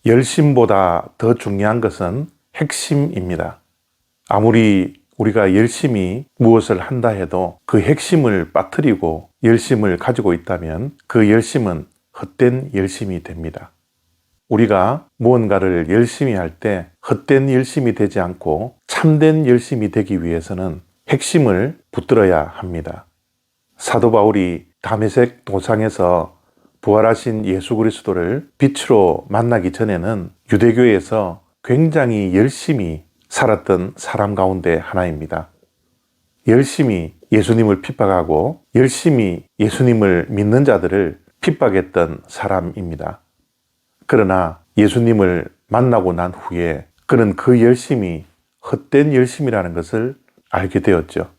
열심보다 더 중요한 것은 핵심입니다. 아무리 우리가 열심히 무엇을 한다 해도 그 핵심을 빠뜨리고 열심을 가지고 있다면 그 열심은 헛된 열심이 됩니다. 우리가 무언가를 열심히 할 때 헛된 열심이 되지 않고 참된 열심이 되기 위해서는 핵심을 붙들어야 합니다. 사도 바울이 다메섹 도상에서 부활하신 예수 그리스도를 빛으로 만나기 전에는 유대교에서 굉장히 열심히 살았던 사람 가운데 하나입니다. 열심히 예수님을 핍박하고 열심히 예수님을 믿는 자들을 핍박했던 사람입니다. 그러나 예수님을 만나고 난 후에 그는 그 열심이 헛된 열심이라는 것을 알게 되었죠.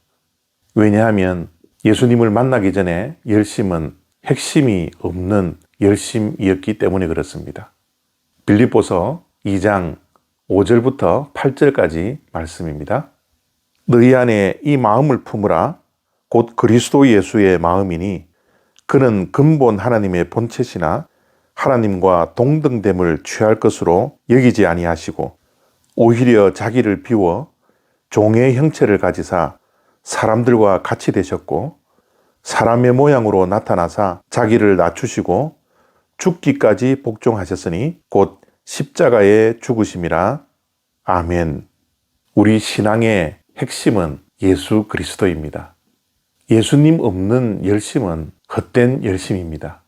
왜냐하면 예수님을 만나기 전에 열심은 핵심이 없는 열심이었기 때문에 그렇습니다. 빌립보서 2장 5절부터 8절까지 말씀입니다. 너희 안에 이 마음을 품으라. 곧 그리스도 예수의 마음이니 그는 근본 하나님의 본체시나 하나님과 동등됨을 취할 것으로 여기지 아니하시고 오히려 자기를 비워 종의 형체를 가지사 사람들과 같이 되셨고 사람의 모양으로 나타나사 자기를 낮추시고 죽기까지 복종하셨으니 곧 십자가에 죽으심이라. 아멘. 우리 신앙의 핵심은 예수 그리스도입니다. 예수님 없는 열심은 헛된 열심입니다.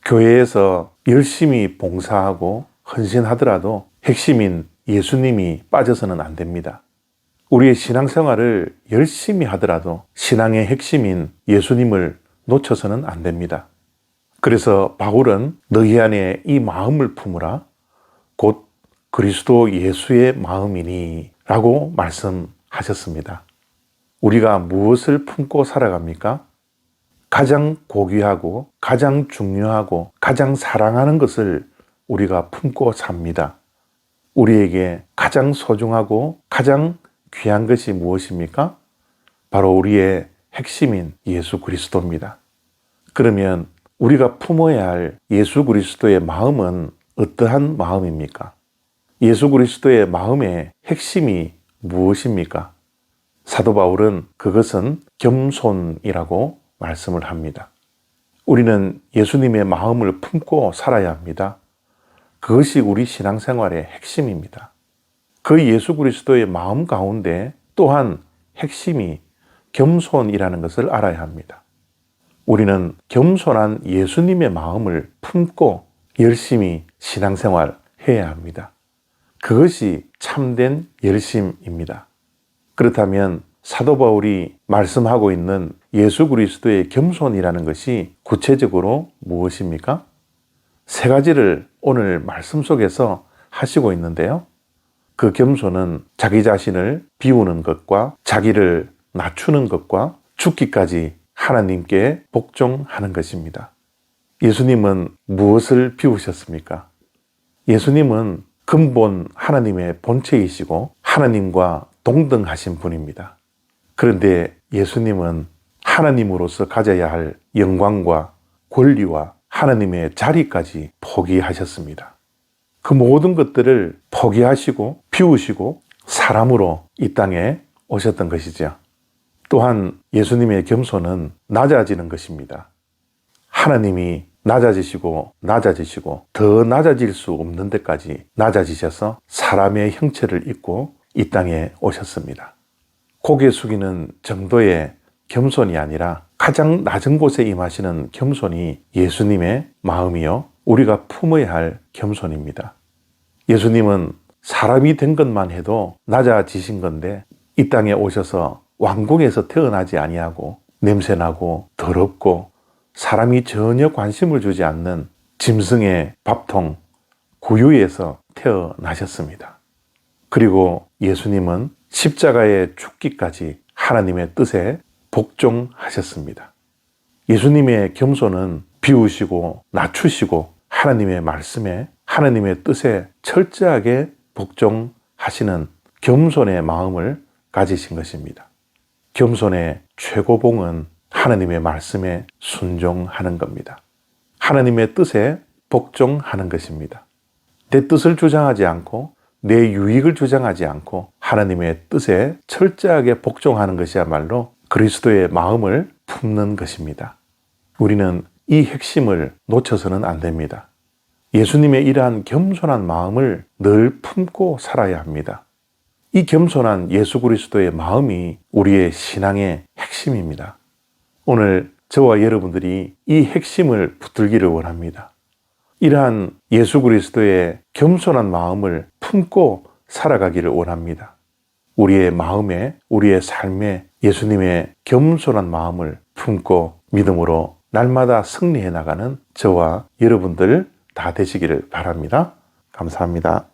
교회에서 열심히 봉사하고 헌신하더라도 핵심인 예수님이 빠져서는 안 됩니다. 우리의 신앙생활을 열심히 하더라도 신앙의 핵심인 예수님을 놓쳐서는 안 됩니다. 그래서 바울은 너희 안에 이 마음을 품으라. 곧 그리스도 예수의 마음이니 라고 말씀하셨습니다. 우리가 무엇을 품고 살아갑니까? 가장 고귀하고 가장 중요하고 가장 사랑하는 것을 우리가 품고 삽니다. 우리에게 가장 소중하고 가장 귀한 것이 무엇입니까? 바로 우리의 핵심인 예수 그리스도입니다. 그러면 우리가 품어야 할 예수 그리스도의 마음은 어떠한 마음입니까? 예수 그리스도의 마음의 핵심이 무엇입니까? 사도 바울은 그것은 겸손이라고 말씀을 합니다. 우리는 예수님의 마음을 품고 살아야 합니다. 그것이 우리 신앙생활의 핵심입니다. 그 예수 그리스도의 마음 가운데 또한 핵심이 겸손이라는 것을 알아야 합니다. 우리는 겸손한 예수님의 마음을 품고 열심히 신앙생활 해야 합니다. 그것이 참된 열심입니다. 그렇다면 사도 바울이 말씀하고 있는 예수 그리스도의 겸손이라는 것이 구체적으로 무엇입니까? 세 가지를 오늘 말씀 속에서 하시고 있는데요. 그 겸손은 자기 자신을 비우는 것과 자기를 낮추는 것과 죽기까지 하나님께 복종하는 것입니다. 예수님은 무엇을 비우셨습니까? 예수님은 근본 하나님의 본체이시고 하나님과 동등하신 분입니다. 그런데 예수님은 하나님으로서 가져야 할 영광과 권리와 하나님의 자리까지 포기하셨습니다. 그 모든 것들을 포기하시고 비우시고 사람으로 이 땅에 오셨던 것이죠. 또한 예수님의 겸손은 낮아지는 것입니다. 하나님이 낮아지시고 더 낮아질 수 없는 데까지 낮아지셔서 사람의 형체를 입고 이 땅에 오셨습니다. 고개 숙이는 정도의 겸손이 아니라 가장 낮은 곳에 임하시는 겸손이 예수님의 마음이요 우리가 품어야 할 겸손입니다. 예수님은 사람이 된 것만 해도 낮아지신 건데 이 땅에 오셔서 왕궁에서 태어나지 아니하고 냄새나고 더럽고 사람이 전혀 관심을 주지 않는 짐승의 밥통 구유에서 태어나셨습니다. 그리고 예수님은 십자가에 죽기까지 하나님의 뜻에 복종하셨습니다. 예수님의 겸손은 비우시고 낮추시고 하나님의 말씀에 하나님의 뜻에 철저하게 복종하시는 겸손의 마음을 가지신 것입니다. 겸손의 최고봉은 하나님의 말씀에 순종하는 겁니다. 하나님의 뜻에 복종하는 것입니다. 내 뜻을 주장하지 않고 내 유익을 주장하지 않고 하나님의 뜻에 철저하게 복종하는 것이야말로 그리스도의 마음을 품는 것입니다. 우리는 이 핵심을 놓쳐서는 안 됩니다. 예수님의 이러한 겸손한 마음을 늘 품고 살아야 합니다. 이 겸손한 예수 그리스도의 마음이 우리의 신앙의 핵심입니다. 오늘 저와 여러분들이 이 핵심을 붙들기를 원합니다. 이러한 예수 그리스도의 겸손한 마음을 품고 살아가기를 원합니다. 우리의 마음에, 우리의 삶에 예수님의 겸손한 마음을 품고 믿음으로 날마다 승리해 나가는 저와 여러분들 다 되시기를 바랍니다. 감사합니다.